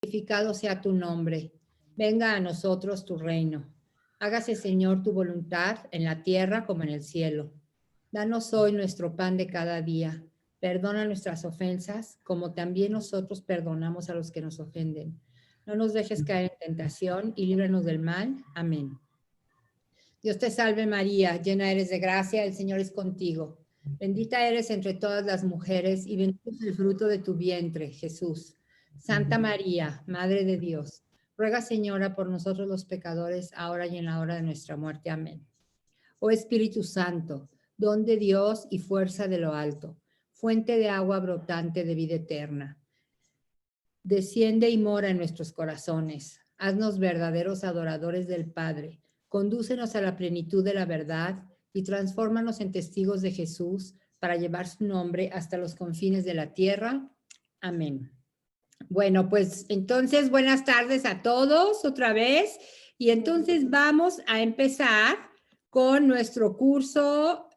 santificado sea tu nombre. Venga a nosotros tu reino. Hágase, Señor, tu voluntad en la tierra como en el cielo. Danos hoy nuestro pan de cada día. Perdona nuestras ofensas, como también nosotros perdonamos a los que nos ofenden. No nos dejes caer en tentación y líbranos del mal. Amén. Dios te salve María, llena eres de gracia, el Señor es contigo. Bendita eres entre todas las mujeres y bendito es el fruto de tu vientre, Jesús. Santa María, Madre de Dios, ruega, Señora, por nosotros los pecadores, ahora y en la hora de nuestra muerte. Amén. Oh Espíritu Santo, don de Dios y fuerza de lo alto, fuente de agua brotante de vida eterna, desciende y mora en nuestros corazones. Haznos verdaderos adoradores del Padre. Condúcenos a la plenitud de la verdad y transfórmanos en testigos de Jesús para llevar su nombre hasta los confines de la tierra. Amén. Bueno, pues entonces buenas tardes a todos otra vez. Y entonces vamos a empezar con nuestro curso,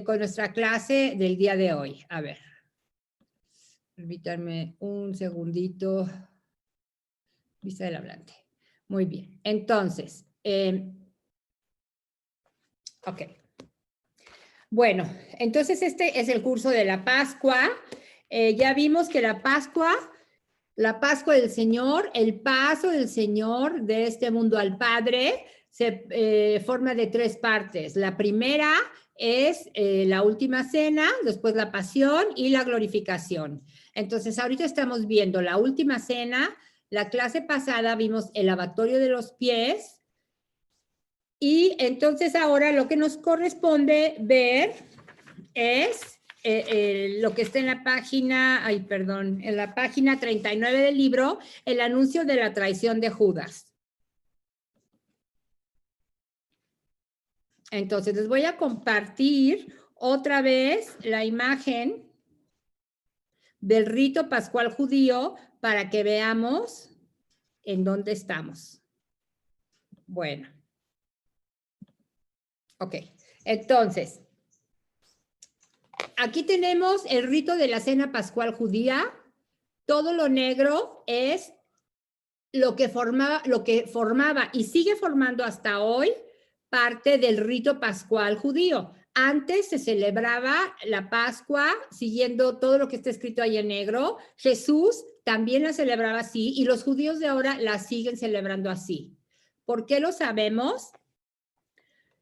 con nuestra clase del día de hoy. A ver, permítanme un segundito. Vista del hablante. Muy bien. Entonces, ok. Bueno, entonces este es el curso de la Pascua. Ya vimos que la Pascua del Señor, el paso del Señor de este mundo al Padre, se forma de tres partes. La primera es la última cena, después la pasión y la glorificación. Entonces, ahorita estamos viendo la última cena. La clase pasada vimos el lavatorio de los pies y entonces ahora lo que nos corresponde ver es lo que está en la página, en la página 39 del libro, el anuncio de la traición de Judas. Entonces les voy a compartir otra vez la imagen del rito pascual judío para que veamos en dónde estamos. Bueno. Ok, entonces, aquí tenemos el rito de la cena pascual judía. Todo lo negro es lo que formaba y sigue formando hasta hoy parte del rito pascual judío. Antes se celebraba la Pascua siguiendo todo lo que está escrito ahí en negro. Jesús también la celebraba así y los judíos de ahora la siguen celebrando así. ¿Por qué lo sabemos?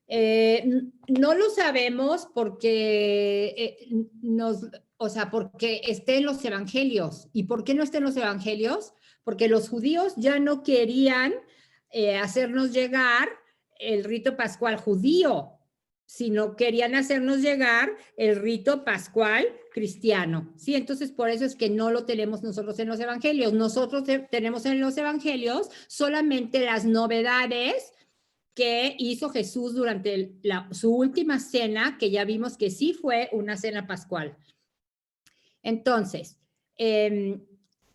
No lo sabemos porque porque esté en los evangelios. ¿Y por qué no está en los evangelios? Porque los judíos ya no querían hacernos llegar el rito pascual judío, sino querían hacernos llegar el rito pascual cristiano. ¿Sí? Entonces, por eso es que no lo tenemos nosotros en los evangelios. Nosotros tenemos en los evangelios solamente las novedades que hizo Jesús durante su última cena, que ya vimos que sí fue una cena pascual. Entonces,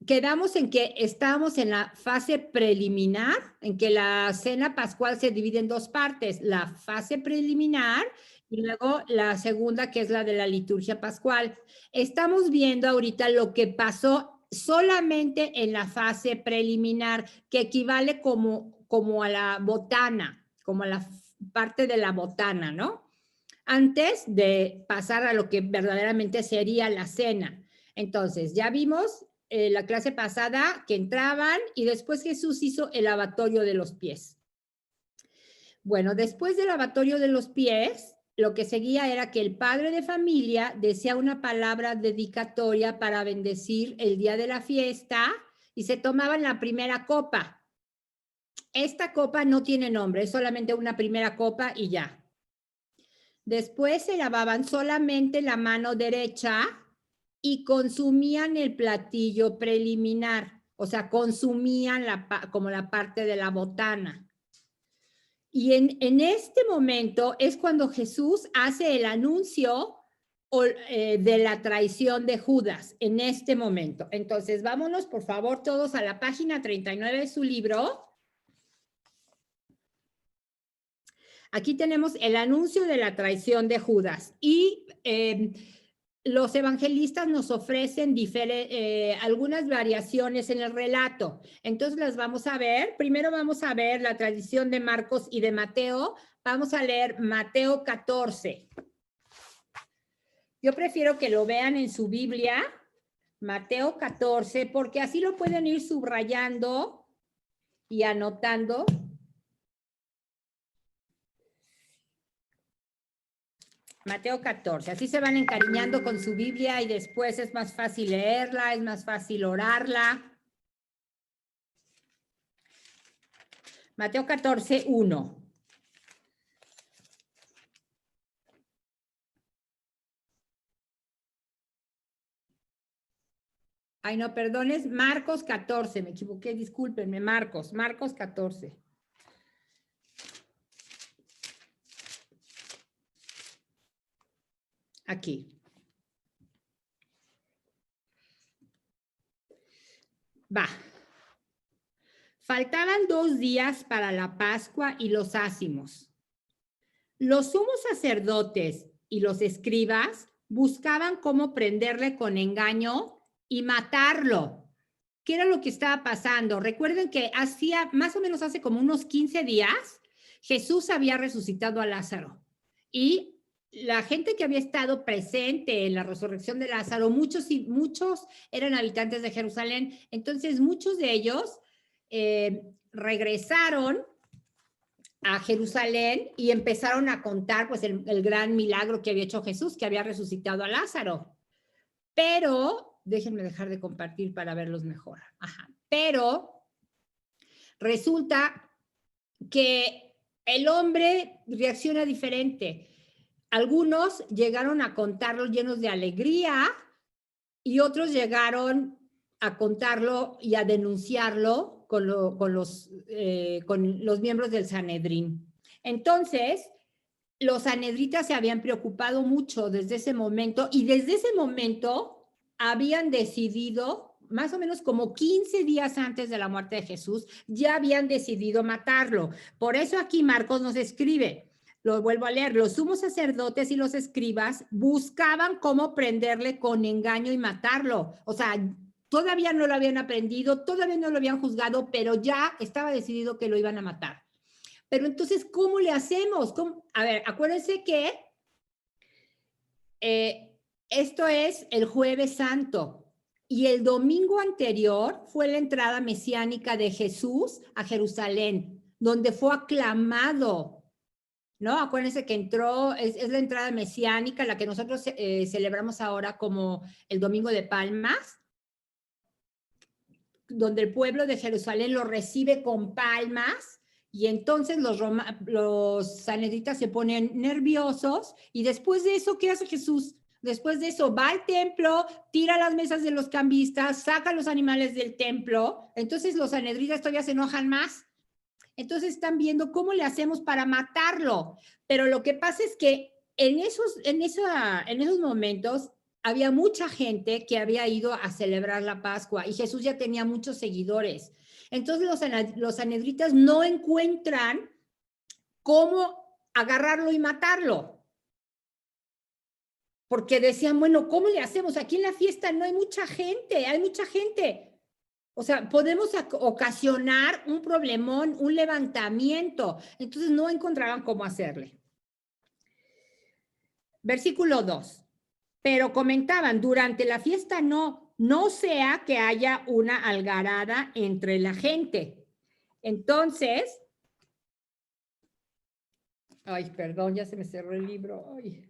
quedamos en que estábamos en la fase preliminar, en que la cena pascual se divide en dos partes, la fase preliminar y luego la segunda, que es la de la liturgia pascual. Estamos viendo ahorita lo que pasó solamente en la fase preliminar, que equivale como a la botana, como a la parte de la botana, ¿no? Antes de pasar a lo que verdaderamente sería la cena. Entonces, ya vimos la clase pasada que entraban y después Jesús hizo el lavatorio de los pies. Bueno, después del lavatorio de los pies, lo que seguía era que el padre de familia decía una palabra dedicatoria para bendecir el día de la fiesta y se tomaban la primera copa. Esta copa no tiene nombre, es solamente una primera copa y ya. Después se lavaban solamente la mano derecha y consumían el platillo preliminar, o sea, consumían como la parte de la botana. Y en este momento es cuando Jesús hace el anuncio de la traición de Judas, en este momento. Entonces, vámonos por favor todos a la página 39 de su libro. Aquí tenemos el anuncio de la traición de Judas y los evangelistas nos ofrecen algunas variaciones en el relato. Entonces las vamos a ver. Primero vamos a ver la tradición de Marcos y de Mateo. Vamos a leer Mateo 14. Yo prefiero que lo vean en su Biblia, Mateo 14, porque así lo pueden ir subrayando y anotando. Mateo 14, así se van encariñando con su Biblia y después es más fácil leerla, es más fácil orarla. Mateo 14, 1. Ay, no, perdón, es Marcos 14, me equivoqué, discúlpenme, Marcos 14. Aquí. Va. Faltaban 2 días para la Pascua y los ácimos. Los sumos sacerdotes y los escribas buscaban cómo prenderle con engaño y matarlo. ¿Qué era lo que estaba pasando? Recuerden que más o menos hace como unos 15 días, Jesús había resucitado a Lázaro. Y la gente que había estado presente en la resurrección de Lázaro, muchos eran habitantes de Jerusalén. Entonces, muchos de ellos regresaron a Jerusalén y empezaron a contar pues el gran milagro que había hecho Jesús, que había resucitado a Lázaro. Pero, déjenme dejar de compartir para verlos mejor. Ajá. Pero resulta que el hombre reacciona diferente. Algunos llegaron a contarlo llenos de alegría y otros llegaron a contarlo y a denunciarlo con los miembros del Sanedrín. Entonces, los sanedritas se habían preocupado mucho desde ese momento y desde ese momento habían decidido, más o menos como 15 días antes de la muerte de Jesús, ya habían decidido matarlo. Por eso aquí Marcos nos escribe, lo vuelvo a leer, los sumos sacerdotes y los escribas buscaban cómo prenderle con engaño y matarlo. O sea, todavía no lo habían aprendido, todavía no lo habían juzgado, pero ya estaba decidido que lo iban a matar. Pero entonces, ¿cómo le hacemos? A ver, acuérdense que esto es el Jueves Santo y el domingo anterior fue la entrada mesiánica de Jesús a Jerusalén, donde fue aclamado, ¿no? Acuérdense que entró, es la entrada mesiánica, la que nosotros celebramos ahora como el Domingo de Palmas, donde el pueblo de Jerusalén lo recibe con palmas. Y entonces los sanedritas se ponen nerviosos y después de eso, ¿qué hace Jesús? Después de eso va al templo, tira las mesas de los cambistas, saca los animales del templo. Entonces los sanedritas todavía se enojan más. Entonces están viendo cómo le hacemos para matarlo. Pero lo que pasa es que en esos momentos había mucha gente que había ido a celebrar la Pascua y Jesús ya tenía muchos seguidores. Entonces los sanedritas no encuentran cómo agarrarlo y matarlo. Porque decían, bueno, ¿cómo le hacemos? Aquí en la fiesta no hay mucha gente, hay mucha gente. O sea, podemos ocasionar un problemón, un levantamiento. Entonces no encontraban cómo hacerle. Versículo 2. Pero comentaban, durante la fiesta no sea que haya una algarada entre la gente. Entonces, ay, perdón, ya se me cerró el libro. Ay.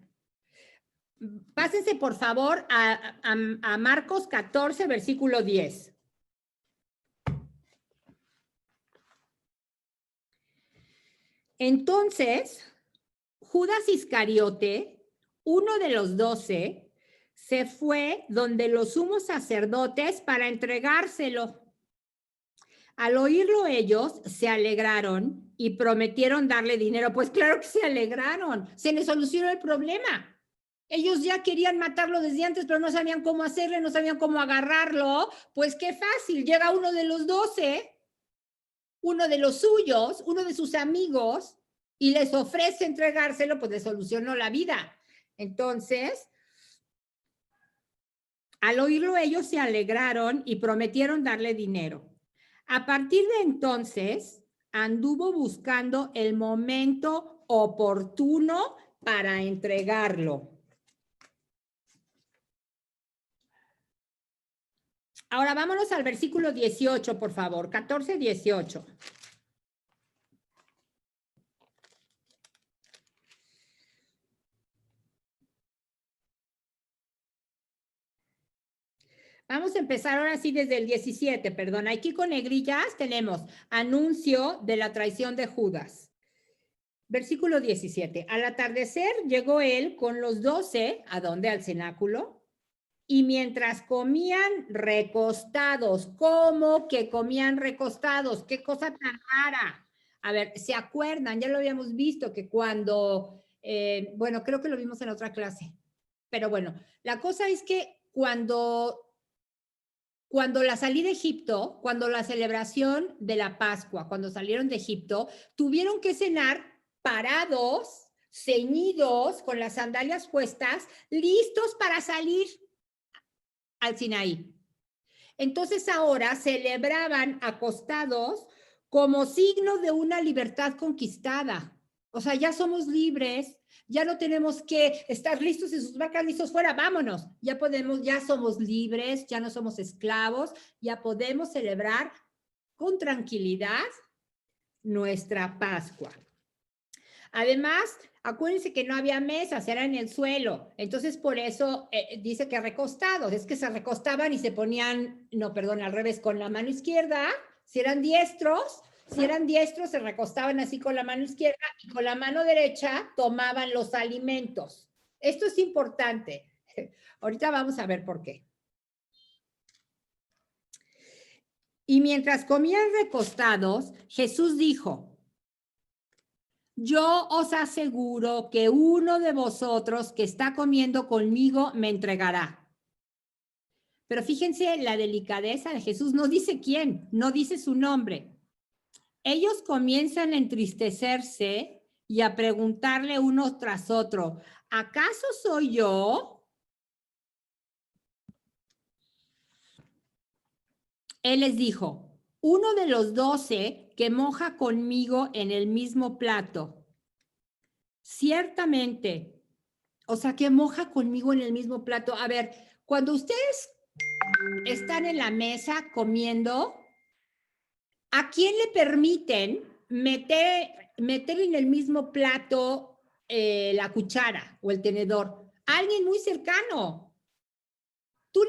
Pásense, por favor, a Marcos 14, versículo 10. Entonces, Judas Iscariote, uno de los 12, se fue donde los sumos sacerdotes para entregárselo. Al oírlo ellos, se alegraron y prometieron darle dinero. Pues claro que se alegraron, se les solucionó el problema. Ellos ya querían matarlo desde antes, pero no sabían cómo hacerle, no sabían cómo agarrarlo. Pues qué fácil, llega uno de los 12, uno de los suyos, uno de sus amigos, y les ofrece entregárselo, pues les solucionó la vida. Entonces, Al oírlo, ellos se alegraron y prometieron darle dinero. A partir de entonces, anduvo buscando el momento oportuno para entregarlo. Ahora vámonos al versículo 18, por favor, 14, 18. Vamos a empezar ahora sí desde el 17, perdón. Aquí con negrillas tenemos anuncio de la traición de Judas. Versículo 17. Al atardecer llegó él con los 12, ¿a dónde? Al cenáculo. Y mientras comían recostados, ¿cómo que comían recostados? ¿Qué cosa tan rara? A ver, ¿se acuerdan? Ya lo habíamos visto que cuando, bueno, creo que lo vimos en otra clase, pero bueno, la cosa es que cuando la salí de Egipto, cuando la celebración de la Pascua, cuando salieron de Egipto, tuvieron que cenar parados, ceñidos, con las sandalias puestas, listos para salir al Sinaí. Entonces ahora celebraban acostados como signo de una libertad conquistada. O sea, ya somos libres, ya no tenemos que estar listos y sus vacas listos fuera, vámonos. Ya podemos, ya somos libres, ya no somos esclavos, ya podemos celebrar con tranquilidad nuestra Pascua. Además, acuérdense que no había mesas, era en el suelo. Entonces, por eso dice que recostados, es que se recostaban y se ponían, no, perdón, al revés, con la mano izquierda, si eran diestros, se recostaban así con la mano izquierda y con la mano derecha tomaban los alimentos. Esto es importante. Ahorita vamos a ver por qué. Y mientras comían recostados, Jesús dijo: yo os aseguro que uno de vosotros que está comiendo conmigo me entregará. Pero fíjense la delicadeza de Jesús, no dice quién, no dice su nombre. Ellos comienzan a entristecerse y a preguntarle uno tras otro: ¿acaso soy yo? Él les dijo: uno de los 12 que moja conmigo en el mismo plato. Ciertamente, o sea, que moja conmigo en el mismo plato. A ver, cuando ustedes están en la mesa comiendo, ¿a quién le permiten meter en el mismo plato la cuchara o el tenedor? A alguien muy cercano. Tú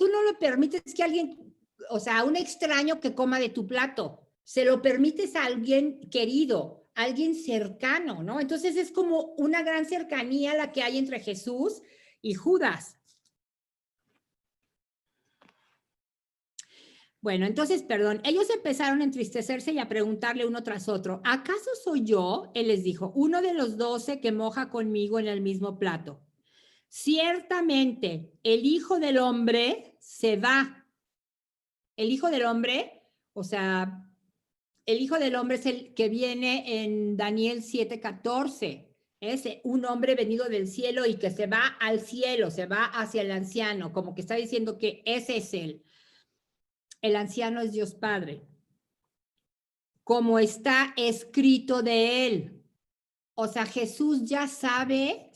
no lo permites que alguien, o sea, a un extraño que coma de tu plato. Se lo permites a alguien querido, a alguien cercano, ¿no? Entonces es como una gran cercanía la que hay entre Jesús y Judas. Bueno, entonces, perdón, ellos empezaron a entristecerse y a preguntarle uno tras otro: ¿acaso soy yo? Él les dijo: uno de los 12 que moja conmigo en el mismo plato. Ciertamente, el Hijo del Hombre se va. El Hijo del Hombre, o sea, el Hijo del Hombre es el que viene en Daniel 7:14. Es un hombre venido del cielo y que se va al cielo, se va hacia el anciano, como que está diciendo que ese es él. El anciano es Dios Padre, como está escrito de él. O sea, Jesús ya sabe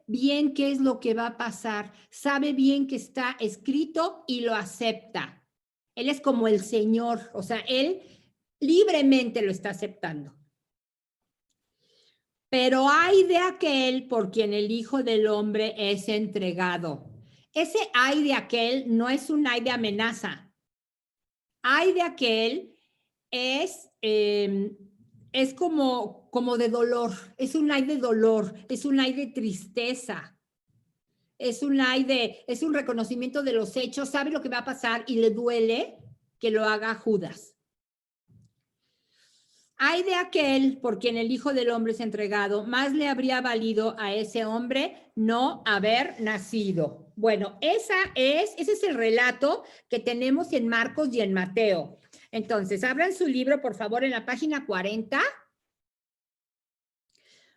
bien qué es lo que va a pasar, sabe bien que está escrito y lo acepta. Él es como el Señor, o sea, él libremente lo está aceptando. Pero hay de aquel por quien el Hijo del Hombre es entregado. Ese hay de aquel no es un hay de amenaza. Hay de aquel es como de dolor, es un ay de dolor, es un ay de tristeza, es un reconocimiento de los hechos, sabe lo que va a pasar y le duele que lo haga Judas. Ay de aquel por quien el Hijo del Hombre es entregado, más le habría valido a ese hombre no haber nacido. Bueno, ese es el relato que tenemos en Marcos y en Mateo. Entonces, abran su libro, por favor, en la página 40.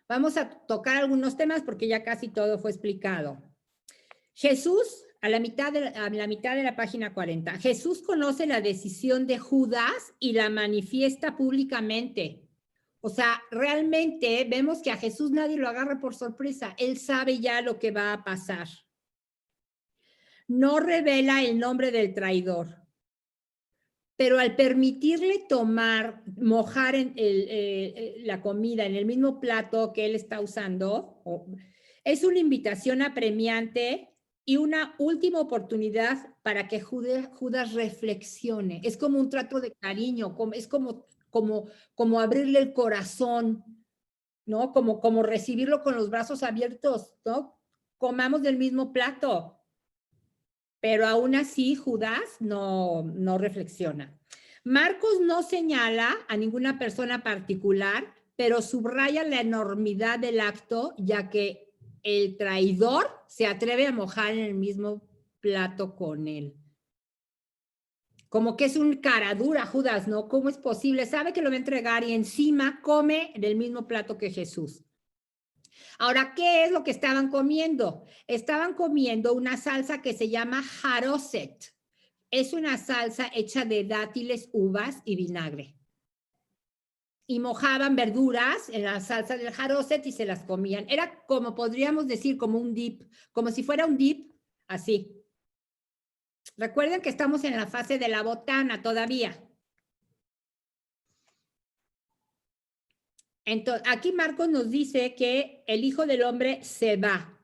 Vamos a tocar algunos temas porque ya casi todo fue explicado. Jesús a la mitad de la página 40. Jesús conoce la decisión de Judas y la manifiesta públicamente. O sea, realmente vemos que a Jesús nadie lo agarra por sorpresa. Él sabe ya lo que va a pasar. No revela el nombre del traidor, pero al permitirle mojar la comida en el mismo plato que él está usando, es una invitación apremiante y una última oportunidad para que Judas reflexione. Es como un trato de cariño, es como abrirle el corazón, ¿no? Como recibirlo con los brazos abiertos, ¿no? Comamos del mismo plato. Pero aún así Judas no reflexiona. Marcos no señala a ninguna persona particular, pero subraya la enormidad del acto, ya que el traidor se atreve a mojar en el mismo plato con él. Como que es un cara dura, Judas, ¿no? ¿Cómo es posible? Sabe que lo va a entregar y encima come del mismo plato que Jesús. Ahora, ¿qué es lo que estaban comiendo? Estaban comiendo una salsa que se llama jaroset. Es una salsa hecha de dátiles, uvas y vinagre. Y mojaban verduras en la salsa del jaroset y se las comían. Era como podríamos decir, como un dip, como si fuera un dip, así. Recuerden que estamos en la fase de la botana todavía. Entonces, aquí Marcos nos dice que el Hijo del Hombre se va.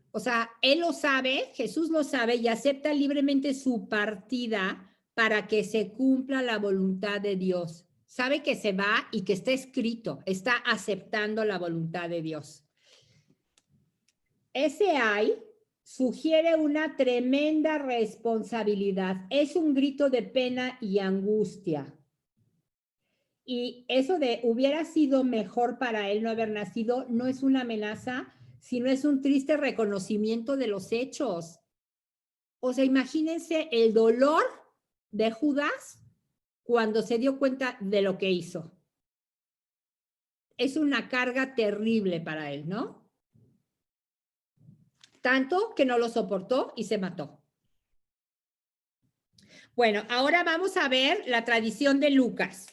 O sea, él lo sabe, Jesús lo sabe y acepta libremente su partida para que se cumpla la voluntad de Dios. Sabe que se va y que está escrito, está aceptando la voluntad de Dios. Ese ay sugiere una tremenda responsabilidad. Es un grito de pena y angustia. Y eso de hubiera sido mejor para él no haber nacido no es una amenaza, sino es un triste reconocimiento de los hechos. O sea, imagínense el dolor de Judas cuando se dio cuenta de lo que hizo. Es una carga terrible para él, ¿no? Tanto que no lo soportó y se mató. Bueno, ahora vamos a ver la tradición de Lucas.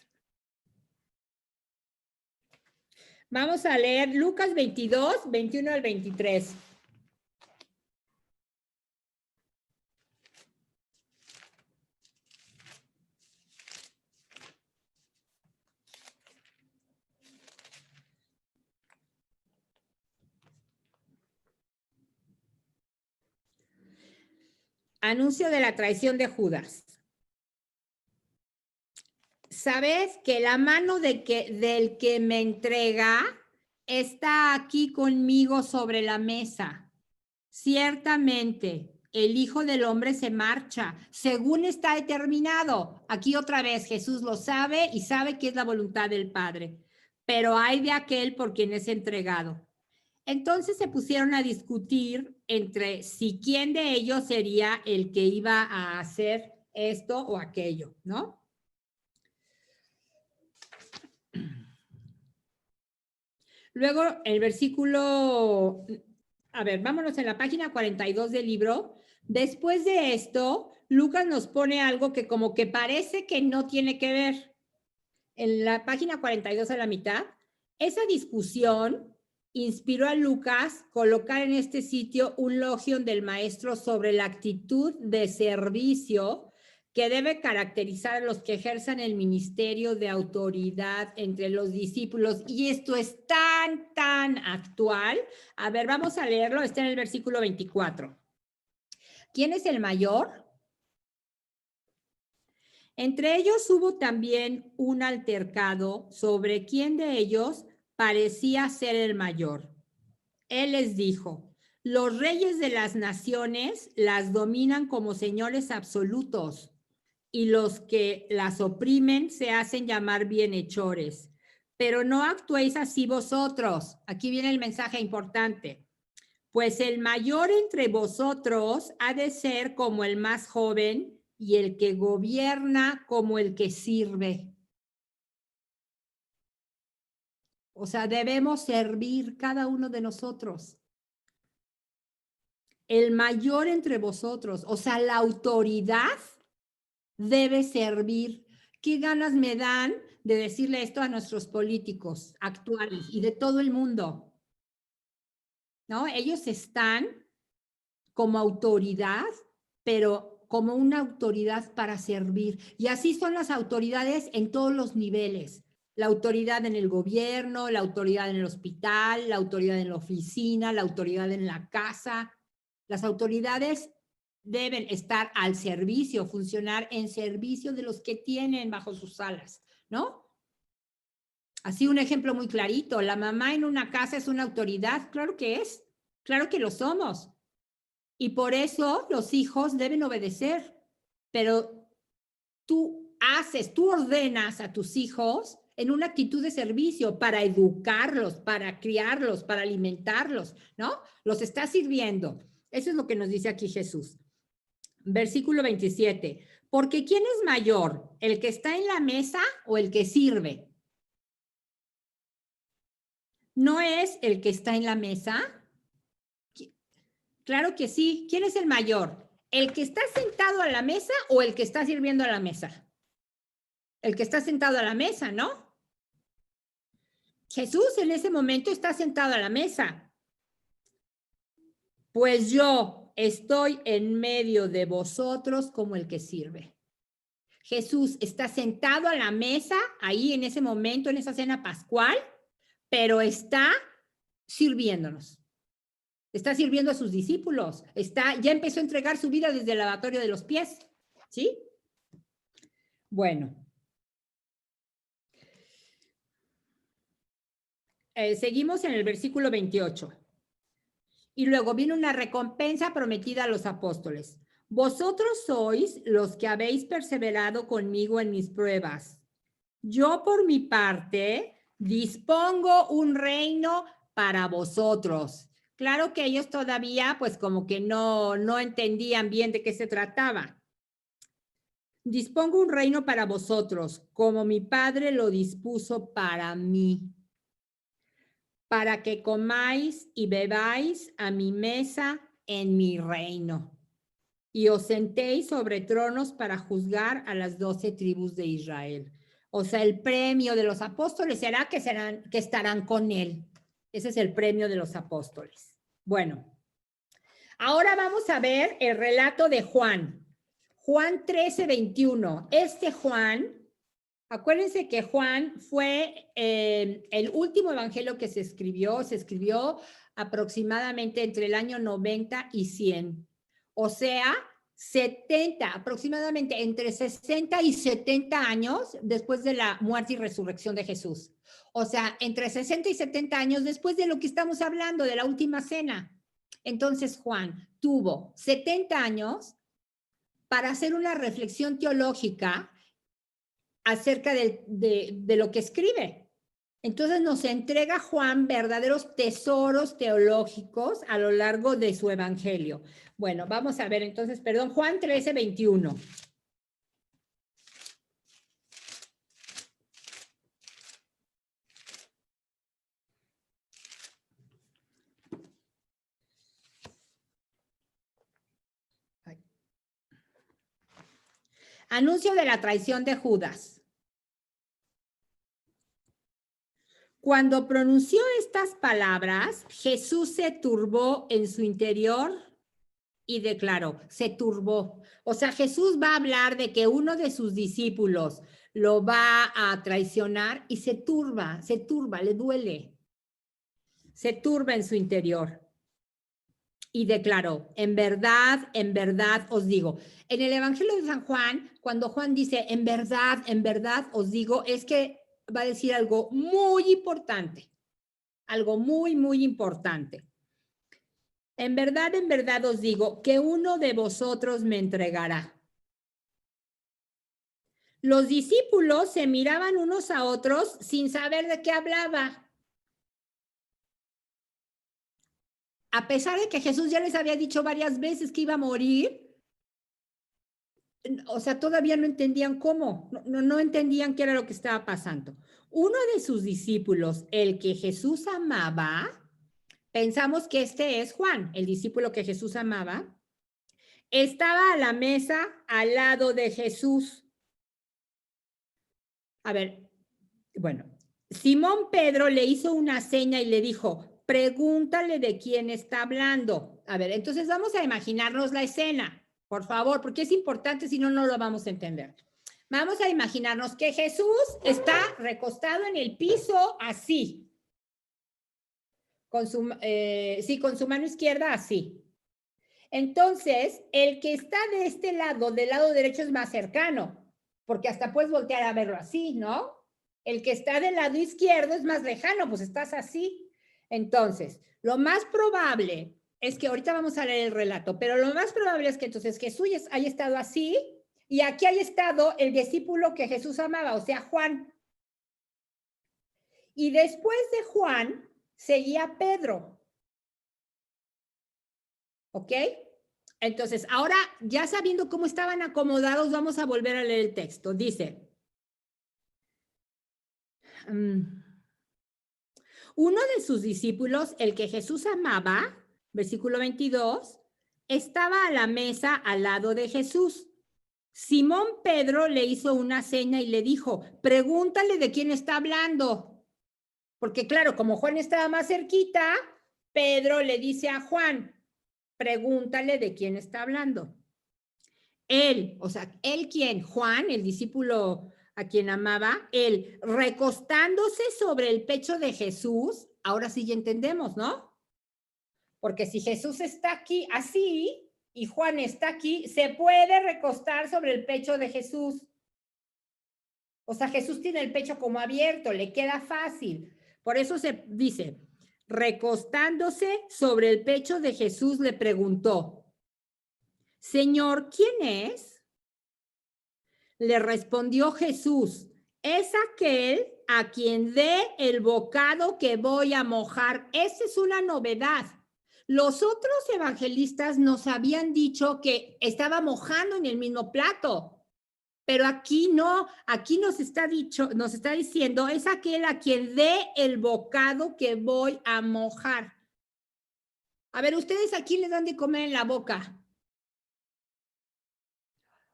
Vamos a leer Lucas 22, 21 al 23. Anuncio de la traición de Judas. ¿Sabes que la mano del que me entrega está aquí conmigo sobre la mesa? Ciertamente, el Hijo del Hombre se marcha, según está determinado. Aquí otra vez Jesús lo sabe y sabe que es la voluntad del Padre, pero hay de aquel por quien es entregado. Entonces se pusieron a discutir entre si quién de ellos sería el que iba a hacer esto o aquello, ¿no? Luego, el versículo, a ver, vámonos en la página 42 del libro. Después de esto, Lucas nos pone algo que como que parece que no tiene que ver. En la página 42 a la mitad, esa discusión inspiró a Lucas colocar en este sitio un logion del maestro sobre la actitud de servicio que debe caracterizar a los que ejerzan el ministerio de autoridad entre los discípulos. Y esto es tan actual. A ver, vamos a leerlo. Está en el versículo 24. ¿Quién es el mayor? Entre ellos hubo también un altercado sobre quién de ellos parecía ser el mayor. Él les dijo: los reyes de las naciones las dominan como señores absolutos, y los que las oprimen se hacen llamar bienhechores. Pero no actuéis así vosotros. Aquí viene el mensaje importante. Pues el mayor entre vosotros ha de ser como el más joven, y el que gobierna como el que sirve. O sea, debemos servir cada uno de nosotros. el mayor entre vosotros. O sea, la autoridad debe servir. ¿Qué ganas me dan de decirle esto a nuestros políticos actuales y de todo el mundo? ¿No? Ellos están como autoridad, pero como una autoridad para servir. Y así son las autoridades en todos los niveles. La autoridad en el gobierno, la autoridad en el hospital, la autoridad en la oficina, la autoridad en la casa. Las autoridades deben estar al servicio, funcionar en servicio de los que tienen bajo sus alas, ¿no? Así un ejemplo muy clarito, la mamá en una casa es una autoridad, claro que es, claro que lo somos. Y por eso los hijos deben obedecer, pero tú ordenas a tus hijos en una actitud de servicio para educarlos, para criarlos, para alimentarlos, ¿no? Los está sirviendo. Eso es lo que nos dice aquí Jesús. Versículo 27. Porque ¿quién es mayor? ¿El que está en la mesa o el que sirve? ¿No es el que está en la mesa? Claro que sí. ¿Quién es el mayor? ¿El que está sentado a la mesa o el que está sirviendo a la mesa? El que está sentado a la mesa, ¿no? Jesús en ese momento está sentado a la mesa. Pues yo estoy en medio de vosotros como el que sirve. Jesús está sentado a la mesa ahí en ese momento, en esa cena pascual, pero está sirviéndonos. Está sirviendo a sus discípulos. Ya empezó a entregar su vida desde el lavatorio de los pies. ¿Sí? Bueno. Seguimos en el versículo 28. Y luego viene una recompensa prometida a los apóstoles. Vosotros sois los que habéis perseverado conmigo en mis pruebas. Yo por mi parte dispongo un reino para vosotros. Claro que ellos todavía pues como que no entendían bien de qué se trataba. Dispongo un reino para vosotros, como mi Padre lo dispuso para mí, para que comáis y bebáis a mi mesa en mi reino, y os sentéis sobre tronos para juzgar a las 12 tribus de Israel. O sea, el premio de los apóstoles será que estarán con él. Ese es el premio de los apóstoles. Bueno, ahora vamos a ver el relato de Juan. Juan 13:21. Juan, acuérdense que Juan fue el último evangelio que se escribió aproximadamente entre el año 90 y 100. O sea, 70, aproximadamente entre 60 y 70 años después de la muerte y resurrección de Jesús. O sea, entre 60 y 70 años después de lo que estamos hablando, de la última cena. Entonces Juan tuvo 70 años para hacer una reflexión teológica acerca de lo que escribe. Entonces nos entrega Juan verdaderos tesoros teológicos a lo largo de su evangelio. Bueno, vamos a ver entonces, perdón, Juan 13:21. Anuncio de la traición de Judas. Cuando pronunció estas palabras, Jesús se turbó en su interior y declaró, se turbó. O sea, Jesús va a hablar de que uno de sus discípulos lo va a traicionar y se turba, le duele. Se turba en su interior. Y declaró, en verdad os digo. En el Evangelio de San Juan, cuando Juan dice, en verdad os digo, es que va a decir algo muy importante, algo muy, muy importante. En verdad os digo que uno de vosotros me entregará. Los discípulos se miraban unos a otros sin saber de qué hablaba. A pesar de que Jesús ya les había dicho varias veces que iba a morir, o sea, todavía no entendían cómo, no entendían qué era lo que estaba pasando. Uno de sus discípulos, el que Jesús amaba, Pensamos que este es Juan, el discípulo que Jesús amaba. Estaba a la mesa al lado de Jesús. A ver, bueno, Simón Pedro le hizo una seña y le dijo, pregúntale de quién está hablando. A ver, entonces vamos a imaginarnos la escena, por favor, porque es importante, si no, no lo vamos a entender. Vamos a imaginarnos que Jesús está recostado en el piso así, con su mano izquierda así. Entonces, el que está de este lado, del lado derecho, es más cercano, porque hasta puedes voltear a verlo así, ¿no? El que está del lado izquierdo es más lejano, pues estás así. Entonces, lo más probable es que ahorita vamos a leer el relato, pero lo más probable es que entonces Jesús haya estado así y aquí haya estado el discípulo que Jesús amaba, o sea, Juan. Y después de Juan seguía Pedro. ¿Ok? Entonces, ahora ya sabiendo cómo estaban acomodados, vamos a volver a leer el texto. Dice, uno de sus discípulos, el que Jesús amaba, versículo 22, estaba a la mesa al lado de Jesús. Simón Pedro le hizo una seña y le dijo, pregúntale de quién está hablando. Porque claro, como Juan estaba más cerquita, Pedro le dice a Juan, pregúntale de quién está hablando. Él, o sea, él quien, Juan, el discípulo a quien amaba, él recostándose sobre el pecho de Jesús, ahora sí ya entendemos, ¿no? Porque si Jesús está aquí así y Juan está aquí, se puede recostar sobre el pecho de Jesús. O sea, Jesús tiene el pecho como abierto, le queda fácil. Por eso se dice, recostándose sobre el pecho de Jesús, le preguntó, Señor, ¿quién es? Le respondió Jesús, es aquel a quien dé el bocado que voy a mojar. Esa es una novedad. Los otros evangelistas nos habían dicho que estaba mojando en el mismo plato, pero aquí no, aquí nos está diciendo, es aquel a quien dé el bocado que voy a mojar. A ver, ¿ustedes a quién les dan de comer en la boca?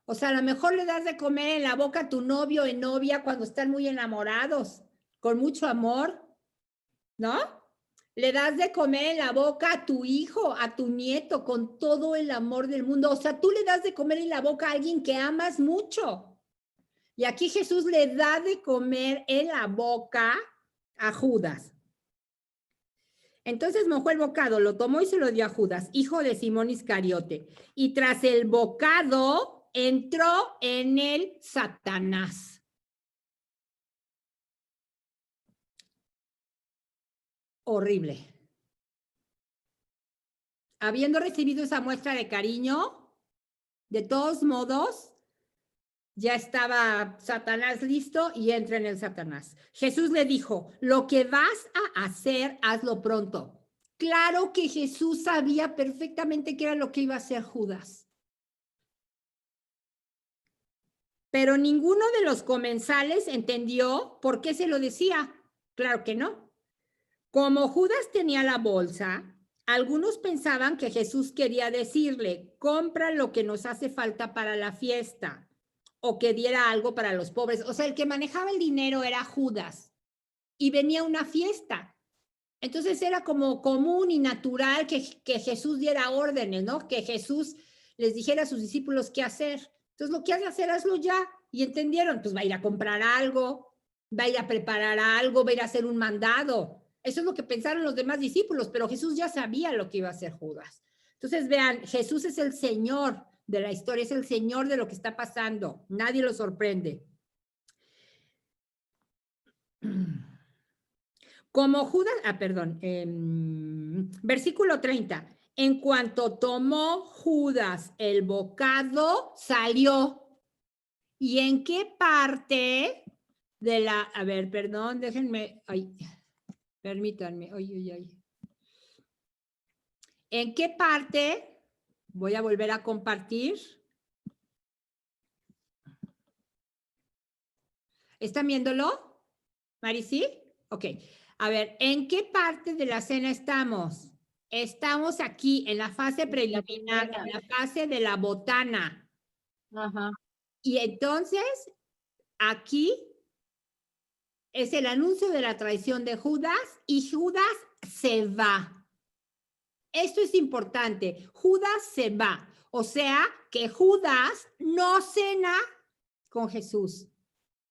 O sea, a lo mejor le das de comer en la boca a tu novio o novia cuando están muy enamorados, con mucho amor, ¿no? Le das de comer en la boca a tu hijo, a tu nieto, con todo el amor del mundo. O sea, tú le das de comer en la boca a alguien que amas mucho. Y aquí Jesús le da de comer en la boca a Judas. Entonces mojó el bocado, lo tomó y se lo dio a Judas, hijo de Simón Iscariote. Y tras el bocado entró en él Satanás. Horrible. Habiendo recibido esa muestra de cariño, de todos modos, ya estaba Satanás listo y entra en el Satanás. Jesús le dijo, lo que vas a hacer, hazlo pronto. Claro que Jesús sabía perfectamente qué era lo que iba a hacer Judas. Pero ninguno de los comensales entendió por qué se lo decía. Claro que no. Como Judas tenía la bolsa, algunos pensaban que Jesús quería decirle, compra lo que nos hace falta para la fiesta, o que diera algo para los pobres. O sea, el que manejaba el dinero era Judas y venía una fiesta. Entonces era como común y natural que Jesús diera órdenes, ¿no? Que Jesús les dijera a sus discípulos qué hacer. Entonces lo que has de hacer, hazlo ya. Y entendieron, pues va a ir a comprar algo, va a ir a preparar algo, va a ir a hacer un mandado. Eso es lo que pensaron los demás discípulos, pero Jesús ya sabía lo que iba a hacer Judas. Entonces vean, Jesús es el Señor de la historia, es el Señor de lo que está pasando. Nadie lo sorprende. Como Judas, versículo 30. En cuanto tomó Judas el bocado, salió. ¿Y en qué parte de la, a ver, perdón, déjenme, ay, permítanme, ay. ¿En qué parte voy a volver a compartir? ¿Están viéndolo? ¿Marisi? Ok. A ver, ¿en qué parte de la cena estamos? Estamos aquí en la fase preliminar, en la fase de la botana. Ajá. Y entonces, aquí es el anuncio de la traición de Judas y Judas se va. Esto es importante. Judas se va. O sea, que Judas no cena con Jesús.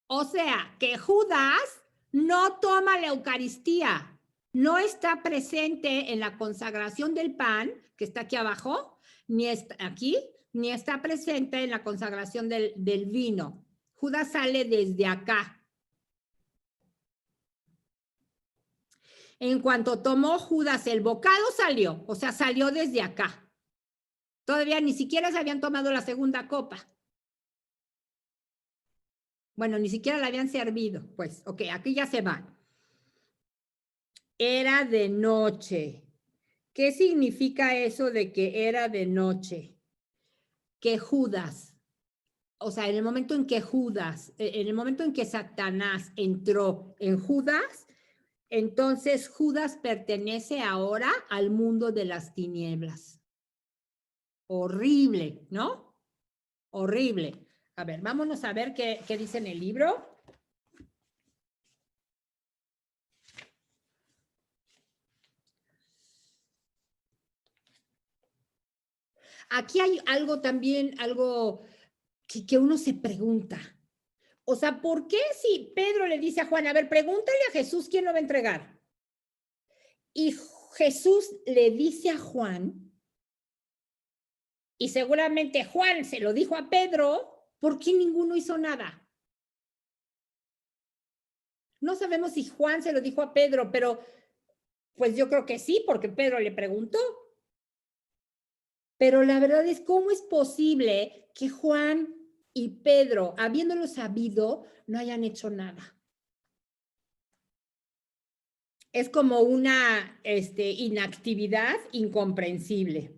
O sea, que Judas no toma la Eucaristía. No está presente en la consagración del pan, que está aquí abajo, ni está aquí, ni está presente en la consagración del vino. Judas sale desde acá. En cuanto tomó Judas el bocado, salió, o sea, salió desde acá. Todavía ni siquiera se habían tomado la segunda copa. Bueno, ni siquiera la habían servido. Pues, ok, aquí ya se va. Era de noche. ¿Qué significa eso de que era de noche? Que Judas, o sea, en el momento en que Judas, en el momento en que Satanás entró en Judas, entonces Judas pertenece ahora al mundo de las tinieblas. Horrible, ¿no? Horrible. A ver, vámonos a ver qué dice en el libro. Aquí hay algo también, algo que uno se pregunta. O sea, ¿por qué si Pedro le dice a Juan, a ver, pregúntale a Jesús quién lo va a entregar? Y Jesús le dice a Juan, y seguramente Juan se lo dijo a Pedro, ¿por qué ninguno hizo nada? No sabemos si Juan se lo dijo a Pedro, pero pues yo creo que sí, porque Pedro le preguntó. Pero la verdad es, ¿cómo es posible que Juan y Pedro, habiéndolo sabido, no hayan hecho nada? Es como una inactividad incomprensible.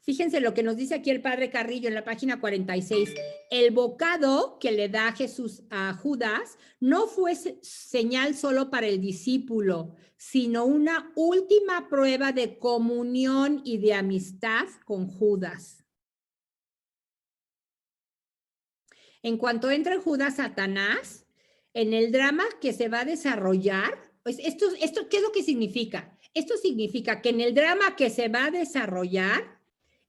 Fíjense lo que nos dice aquí el padre Carrillo en la página 46. El bocado que le da Jesús a Judas no fue señal solo para el discípulo, sino una última prueba de comunión y de amistad con Judas. En cuanto entra en Judas Satanás, en el drama que se va a desarrollar, pues esto, ¿qué es lo que significa? Esto significa que en el drama que se va a desarrollar,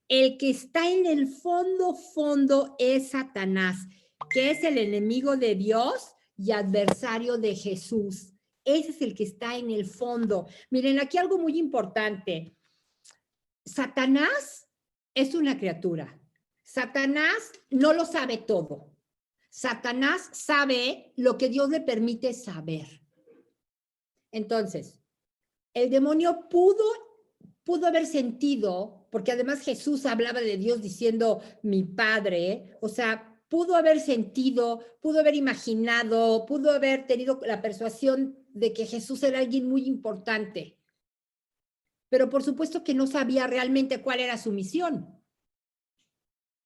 el que está en el fondo es Satanás, que es el enemigo de Dios y adversario de Jesús. Ese es el que está en el fondo. Miren, aquí algo muy importante. Satanás es una criatura. Satanás no lo sabe todo. Satanás sabe lo que Dios le permite saber. Entonces, el demonio pudo haber sentido, porque además Jesús hablaba de Dios diciendo mi Padre, o sea, pudo haber sentido, pudo haber imaginado, pudo haber tenido la persuasión de que Jesús era alguien muy importante, pero por supuesto que no sabía realmente cuál era su misión.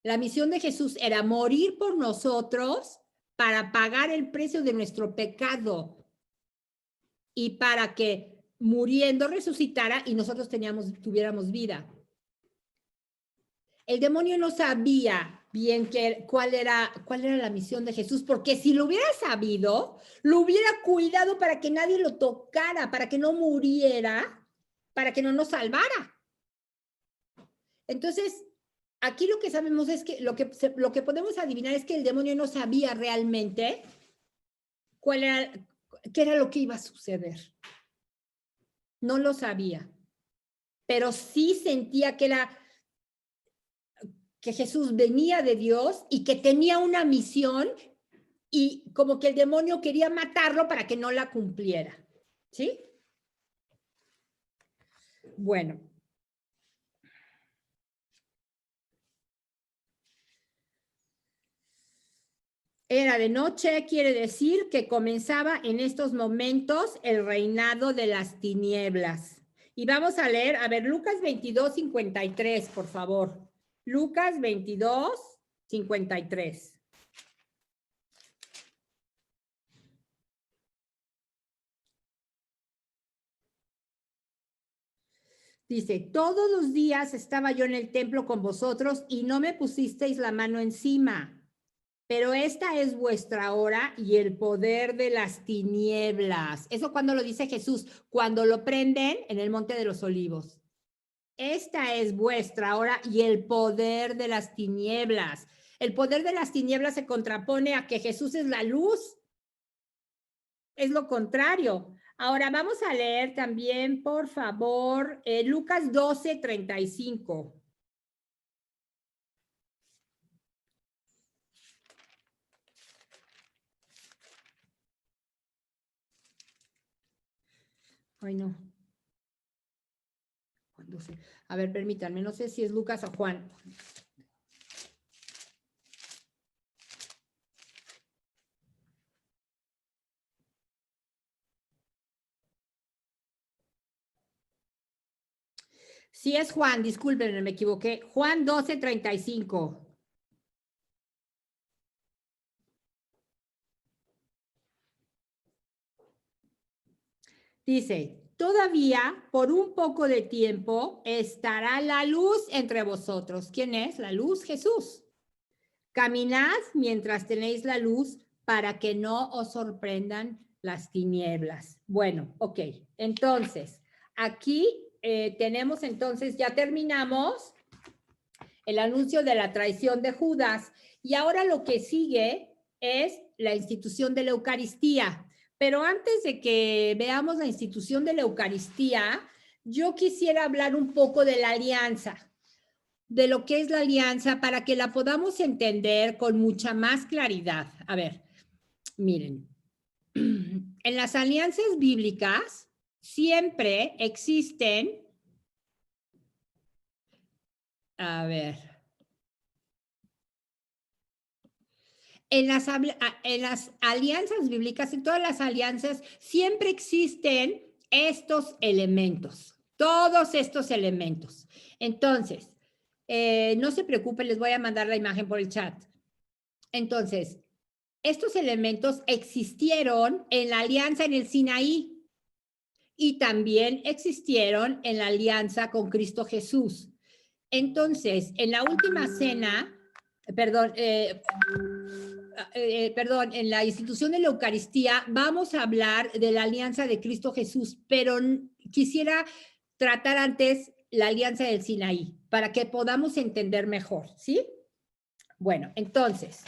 La misión de Jesús era morir por nosotros para pagar el precio de nuestro pecado y para que muriendo resucitara y nosotros tuviéramos vida. El demonio no sabía bien cuál era la misión de Jesús, porque si lo hubiera sabido, lo hubiera cuidado para que nadie lo tocara, para que no muriera, para que no nos salvara. Entonces, aquí lo que sabemos es que lo que podemos adivinar es que el demonio no sabía realmente qué era lo que iba a suceder. No lo sabía, pero sí sentía que Jesús venía de Dios y que tenía una misión y como que el demonio quería matarlo para que no la cumpliera. ¿Sí? Bueno. Era de noche, quiere decir que comenzaba en estos momentos el reinado de las tinieblas. Y vamos a leer, a ver, Lucas 22, 53, por favor. Lucas 22, 53. Dice, todos los días estaba yo en el templo con vosotros y no me pusisteis la mano encima, pero esta es vuestra hora y el poder de las tinieblas. Eso cuando lo dice Jesús, cuando lo prenden en el Monte de los Olivos. Esta es vuestra hora y el poder de las tinieblas. El poder de las tinieblas se contrapone a que Jesús es la luz. Es lo contrario. Ahora vamos a leer también, por favor, Lucas 12:35. Ay, no. A ver, permítanme, no sé si es Lucas o Juan. Sí es Juan, discúlpenme, me equivoqué. Juan 12:35. Dice, todavía por un poco de tiempo estará la luz entre vosotros. ¿Quién es? La luz, Jesús. Caminad mientras tenéis la luz para que no os sorprendan las tinieblas. Bueno, ok. Entonces, aquí tenemos entonces, ya terminamos el anuncio de la traición de Judas. Y ahora lo que sigue es la institución de la Eucaristía. Pero antes de que veamos la institución de la Eucaristía, yo quisiera hablar un poco de la alianza, de lo que es la alianza para que la podamos entender con mucha más claridad. A ver, miren, en las alianzas bíblicas siempre existen, a ver, en las alianzas bíblicas, en todas las alianzas, siempre existen estos elementos, todos estos elementos. Entonces, no se preocupen, les voy a mandar la imagen por el chat. Entonces, estos elementos existieron en la alianza en el Sinaí y también existieron en la alianza con Cristo Jesús. Entonces, en la última cena, perdón, en la institución de la Eucaristía vamos a hablar de la alianza de Cristo Jesús, pero quisiera tratar antes la alianza del Sinaí para que podamos entender mejor, ¿sí? Bueno, entonces,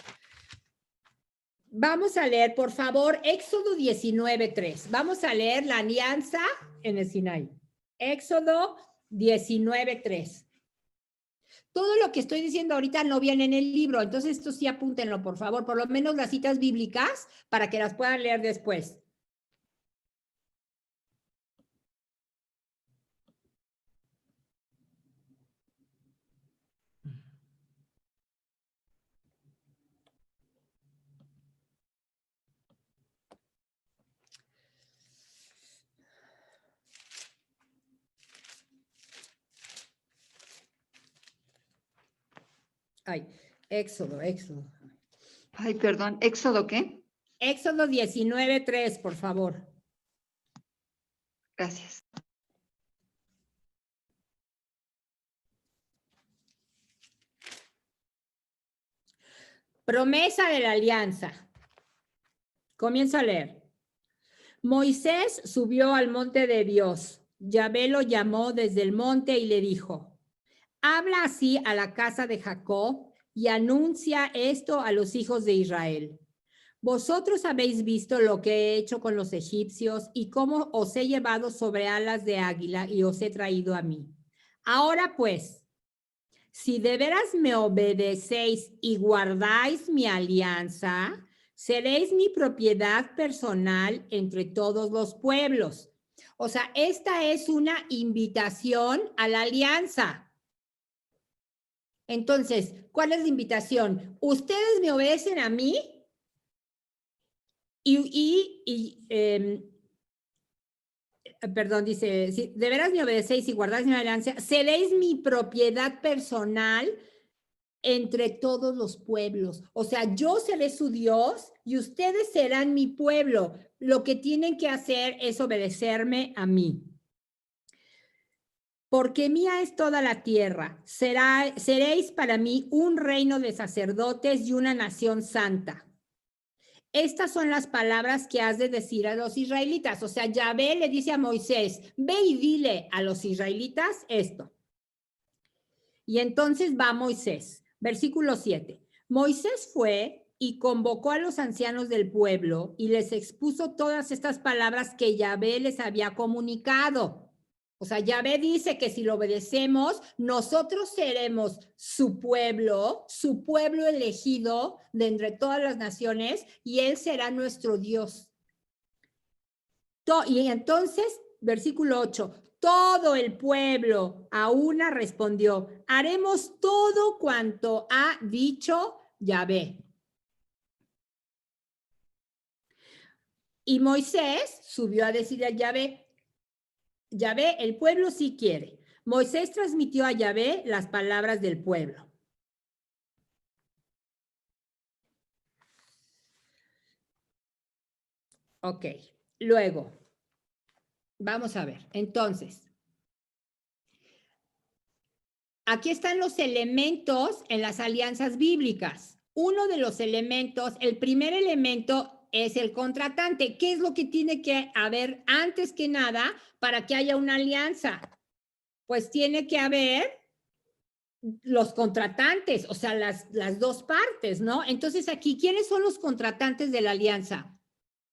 vamos a leer, por favor, Éxodo 19:3. Vamos a leer la alianza en el Sinaí. Éxodo 19:3. Todo lo que estoy diciendo ahorita no viene en el libro, entonces esto sí apúntenlo, por favor, por lo menos las citas bíblicas para que las puedan leer después. Ay, Éxodo. Ay, perdón, ¿Éxodo qué? Éxodo 19:3, por favor. Gracias. Promesa de la alianza. Comienzo a leer. Moisés subió al monte de Dios. Yahvé lo llamó desde el monte y le dijo, habla así a la casa de Jacob y anuncia esto a los hijos de Israel. Vosotros habéis visto lo que he hecho con los egipcios y cómo os he llevado sobre alas de águila y os he traído a mí. Ahora pues, si de veras me obedecéis y guardáis mi alianza, seréis mi propiedad personal entre todos los pueblos. O sea, esta es una invitación a la alianza. Entonces, ¿cuál es la invitación? Ustedes me obedecen a mí perdón, dice, si de veras me obedecéis y guardáis mi alianza, seréis mi propiedad personal entre todos los pueblos. O sea, yo seré su Dios y ustedes serán mi pueblo. Lo que tienen que hacer es obedecerme a mí. Porque mía es toda la tierra, seréis para mí un reino de sacerdotes y una nación santa. Estas son las palabras que has de decir a los israelitas. O sea, Yahvé le dice a Moisés, ve y dile a los israelitas esto. Y entonces va Moisés, versículo 7. Moisés fue y convocó a los ancianos del pueblo y les expuso todas estas palabras que Yahvé les había comunicado. O sea, Yahvé dice que si lo obedecemos, nosotros seremos su pueblo elegido de entre todas las naciones, y él será nuestro Dios. Y entonces, versículo 8, todo el pueblo a una respondió, haremos todo cuanto ha dicho Yahvé. Y Moisés subió a decir a Yahvé, Yahvé, el pueblo sí quiere. Moisés transmitió a Yahvé las palabras del pueblo. Ok, luego, vamos a ver. Entonces, aquí están los elementos en las alianzas bíblicas. Uno de los elementos, el primer elemento es el contratante. ¿Qué es lo que tiene que haber antes que nada para que haya una alianza? Pues tiene que haber los contratantes, o sea, las dos partes, ¿no? Entonces aquí, ¿quiénes son los contratantes de la alianza?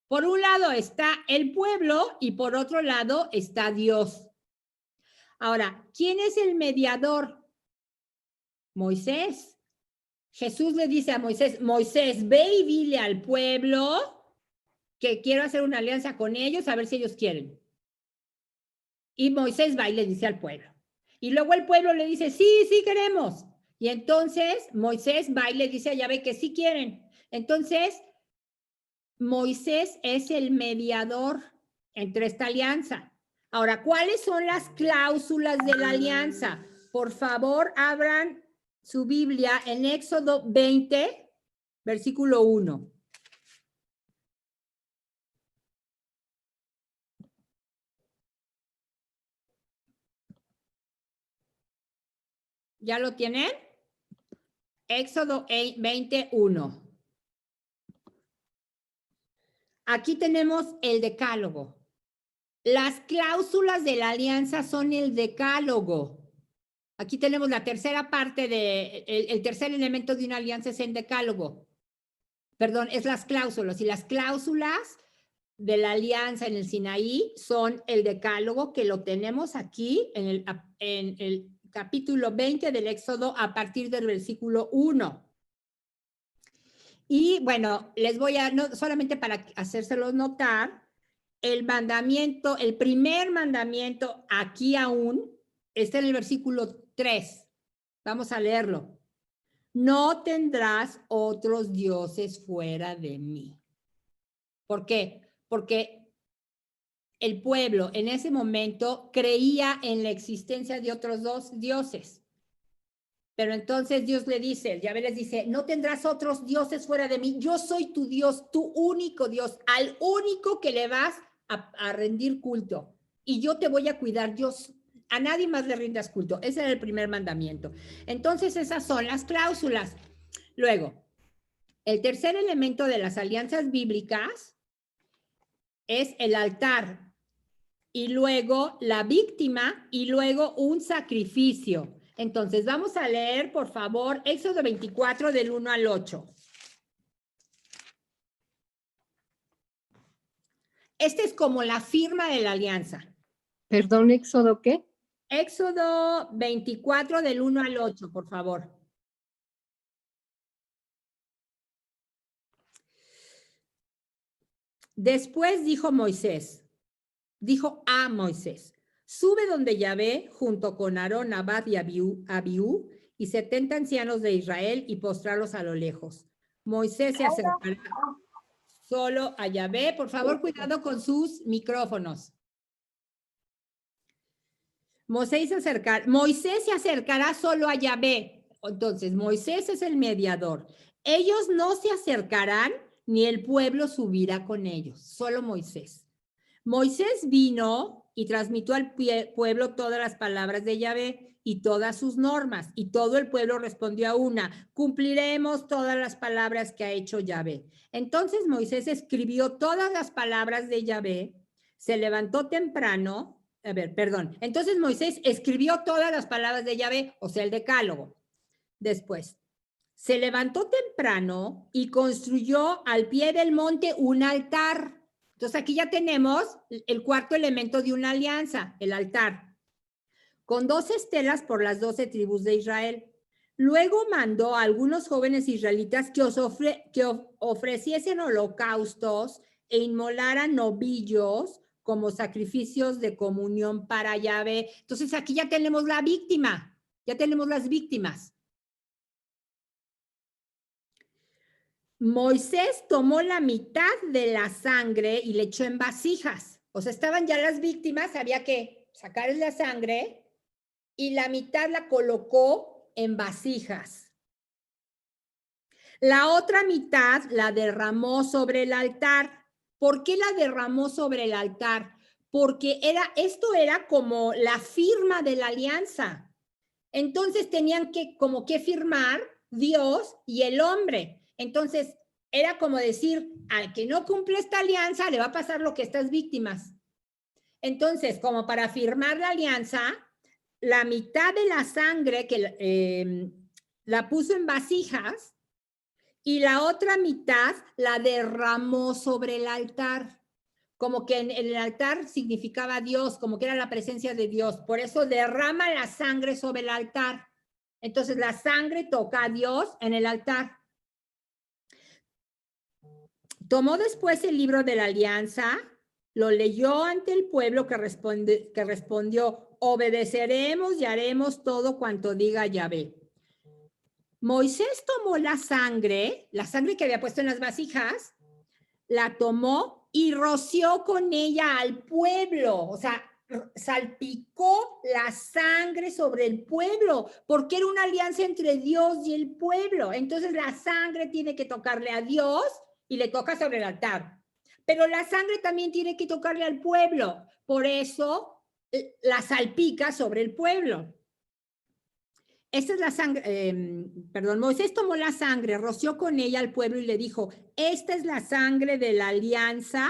Por un lado está el pueblo y por otro lado está Dios. Ahora, ¿quién es el mediador? Moisés. Jesús le dice a Moisés, Moisés, ve y dile al pueblo que quiero hacer una alianza con ellos, a ver si ellos quieren. Y Moisés va y le dice al pueblo. Y luego el pueblo le dice, sí, sí queremos. Y entonces Moisés va y le dice a Yahvé que sí quieren. Entonces, Moisés es el mediador entre esta alianza. Ahora, ¿cuáles son las cláusulas de la alianza? Por favor, abran su Biblia en Éxodo 20, versículo 1. ¿Ya lo tienen? Éxodo 21. Aquí tenemos el decálogo. Las cláusulas de la alianza son el decálogo. Aquí tenemos la tercera parte el tercer elemento de una alianza es el decálogo. Perdón, es las cláusulas. Y las cláusulas de la alianza en el Sinaí son el decálogo, que lo tenemos aquí en el capítulo 20 del Éxodo a partir del versículo 1. Y bueno, les voy a, no, solamente para hacérselos notar, el primer mandamiento aquí aún está en el versículo 3. Vamos a leerlo. No tendrás otros dioses fuera de mí. ¿Por qué? Porque el pueblo en ese momento creía en la existencia de otros dos dioses. Pero entonces Dios le dice, Yahvé les dice, no tendrás otros dioses fuera de mí. Yo soy tu Dios, tu único Dios, al único que le vas a rendir culto. Y yo te voy a cuidar, Dios. A nadie más le rindas culto. Ese era el primer mandamiento. Entonces esas son las cláusulas. Luego, el tercer elemento de las alianzas bíblicas es el altar. Y luego la víctima y luego un sacrificio. Entonces, vamos a leer, por favor, Éxodo 24 del 1 al 8. Este es como la firma de la alianza. Perdón, ¿Éxodo qué? Éxodo 24 del 1 al 8, por favor. Después dijo a Moisés, sube donde Yahvé junto con Aarón, Nadab y Abiú y 70 ancianos de Israel y postrarlos a lo lejos. Moisés se acercará solo a Yahvé. Por favor, cuidado con sus micrófonos. Moisés se acercará solo a Yahvé. Entonces, Moisés es el mediador. Ellos no se acercarán ni el pueblo subirá con ellos, solo Moisés. Moisés vino y transmitió al pueblo todas las palabras de Yahvé y todas sus normas. Y todo el pueblo respondió a una: cumpliremos todas las palabras que ha hecho Yahvé. Entonces Moisés escribió todas las palabras de Yahvé, se levantó temprano. Entonces Moisés escribió todas las palabras de Yahvé, o sea, el decálogo. Después, se levantó temprano y construyó al pie del monte un altar. Entonces aquí ya tenemos el cuarto elemento de una alianza, el altar, con 12 estelas por las 12 tribus de Israel. Luego mandó a algunos jóvenes israelitas que ofreciesen holocaustos e inmolaran novillos como sacrificios de comunión para Yahvé. Entonces aquí ya tenemos la víctima, ya tenemos las víctimas. Moisés tomó la mitad de la sangre y le echó en vasijas. O sea, estaban ya las víctimas, había que sacarles la sangre y la mitad la colocó en vasijas. La otra mitad la derramó sobre el altar. ¿Por qué la derramó sobre el altar? Porque esto era como la firma de la alianza. Entonces tenían que firmar Dios y el hombre. Entonces era como decir, al que no cumple esta alianza le va a pasar lo que estas víctimas. Entonces, como para firmar la alianza, la mitad de la sangre que la puso en vasijas y la otra mitad la derramó sobre el altar. Como que en el altar significaba Dios, como que era la presencia de Dios. Por eso derrama la sangre sobre el altar. Entonces la sangre toca a Dios en el altar. Tomó después el libro de la alianza, lo leyó ante el pueblo que respondió: obedeceremos y haremos todo cuanto diga Yahvé. Moisés tomó la sangre que había puesto en las vasijas, la tomó y roció con ella al pueblo. O sea, salpicó la sangre sobre el pueblo, porque era una alianza entre Dios y el pueblo. Entonces la sangre tiene que tocarle a Dios y le toca sobre el altar. Pero la sangre también tiene que tocarle al pueblo. Por eso la salpica sobre el pueblo. Esta es la sangre, Moisés tomó la sangre, roció con ella al pueblo y le dijo: esta es la sangre de la alianza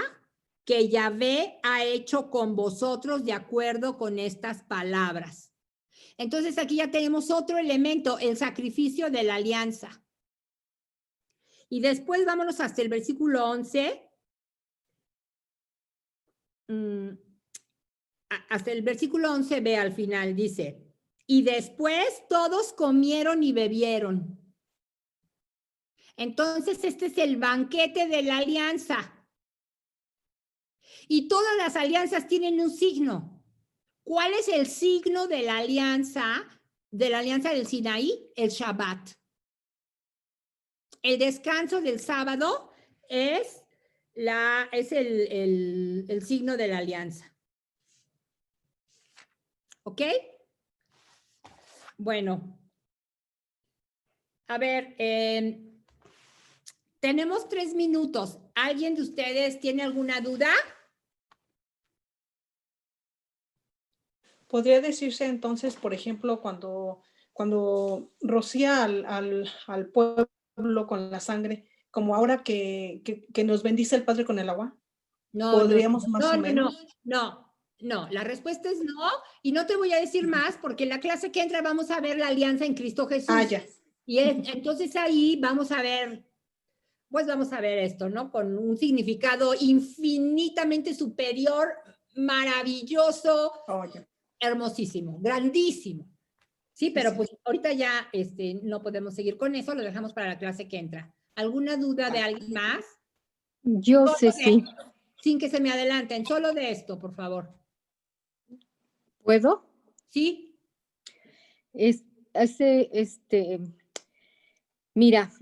que Yahvé ha hecho con vosotros de acuerdo con estas palabras. Entonces aquí ya tenemos otro elemento, el sacrificio de la alianza. Y después vámonos hasta el versículo 11. Hasta el versículo 11b al final dice: y después todos comieron y bebieron. Entonces este es el banquete de la alianza. Y todas las alianzas tienen un signo. ¿Cuál es el signo de la alianza del Sinaí? El Shabbat. El descanso del sábado es el signo de la alianza. ¿Ok? Bueno. A ver, tenemos 3 minutos. ¿Alguien de ustedes tiene alguna duda? ¿Podría decirse entonces, por ejemplo, cuando rocía al pueblo con la sangre, como ahora que nos bendice el Padre con el agua? No, ¿Podríamos más o menos? No, la respuesta es no, y no te voy a decir más porque en la clase que entra vamos a ver la alianza en Cristo Jesús. Ah, ya. Y entonces ahí vamos a ver esto, ¿no? Con un significado infinitamente superior, maravilloso, hermosísimo, grandísimo. Sí, pero pues ahorita ya no podemos seguir con eso, lo dejamos para la clase que entra. ¿Alguna duda de alguien más? Yo sé, sí. Sin que se me adelanten, solo de esto, por favor. ¿Puedo? Sí. Mira,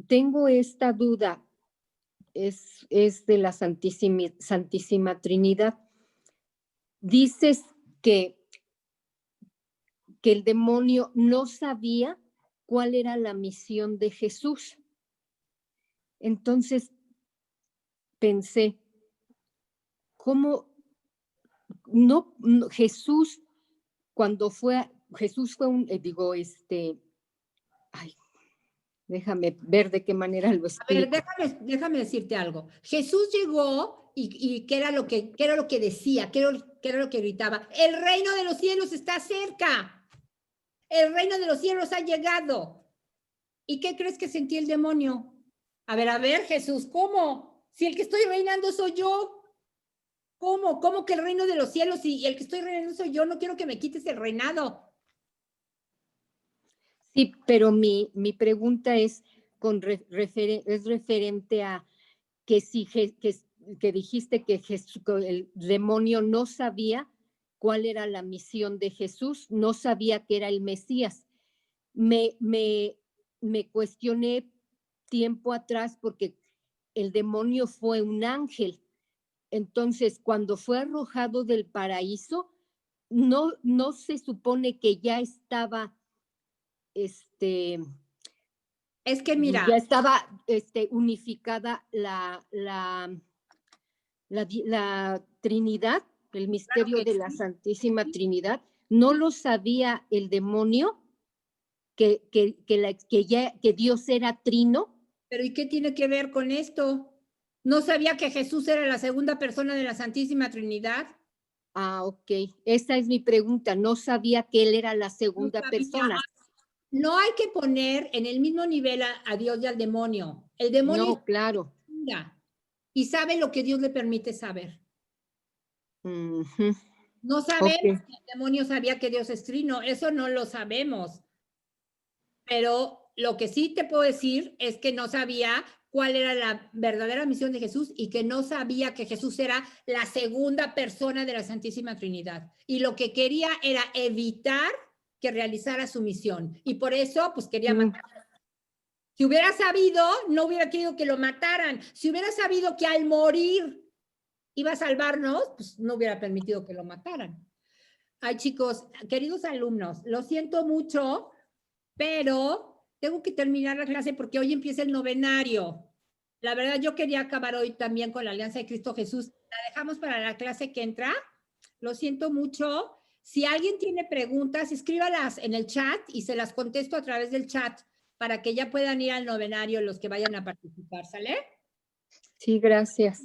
tengo esta duda. Es de la Santísima Trinidad. Dices que el demonio no sabía cuál era la misión de Jesús. Entonces pensé, ¿cómo Jesús, Jesús fue ay, déjame ver de qué manera lo A ver, explico. déjame decirte algo. Jesús llegó y ¿qué era lo que decía? ¿Qué era lo que gritaba? El reino de los cielos está cerca. El reino de los cielos ha llegado. ¿Y qué crees que sentía el demonio? A ver, Jesús, ¿cómo? Si el que estoy reinando soy yo. ¿Cómo? ¿Cómo que el reino de los cielos y el que estoy reinando soy yo? No quiero que me quites el reinado. Sí, pero mi pregunta es, es referente a que si que dijiste que el demonio no sabía cuál era la misión de Jesús, no sabía que era el Mesías. Me cuestioné tiempo atrás porque el demonio fue un ángel. Entonces, cuando fue arrojado del paraíso, no se supone que ya estaba Es que mira, ya estaba unificada la Trinidad, el misterio claro que de la sí. Santísima Trinidad. No lo sabía el demonio que Dios era trino. Pero ¿y qué tiene que ver con esto? ¿No sabía que Jesús era la segunda persona de la Santísima Trinidad? Ah, ok. Esa es mi pregunta. No sabía que él era la segunda No persona. No hay que poner en el mismo nivel a Dios y al demonio. El demonio No, claro. Y sabe lo que Dios le permite saber. Uh-huh. No sabemos si el demonio sabía que Dios es trino, eso no lo sabemos. Pero lo que sí te puedo decir es que no sabía cuál era la verdadera misión de Jesús y que no sabía que Jesús era la segunda persona de la Santísima Trinidad. Y lo que quería era evitar que realizara su misión. Y por eso, pues quería matar. Si hubiera sabido, no hubiera querido que lo mataran. Si hubiera sabido que al morir iba a salvarnos, pues no hubiera permitido que lo mataran. Ay, chicos, queridos alumnos, lo siento mucho, pero tengo que terminar la clase porque hoy empieza el novenario. La verdad, yo quería acabar hoy también con la Alianza de Cristo Jesús. La dejamos para la clase que entra. Lo siento mucho. Si alguien tiene preguntas, escríbalas en el chat y se las contesto a través del chat para que ya puedan ir al novenario los que vayan a participar, ¿sale? Sí, gracias.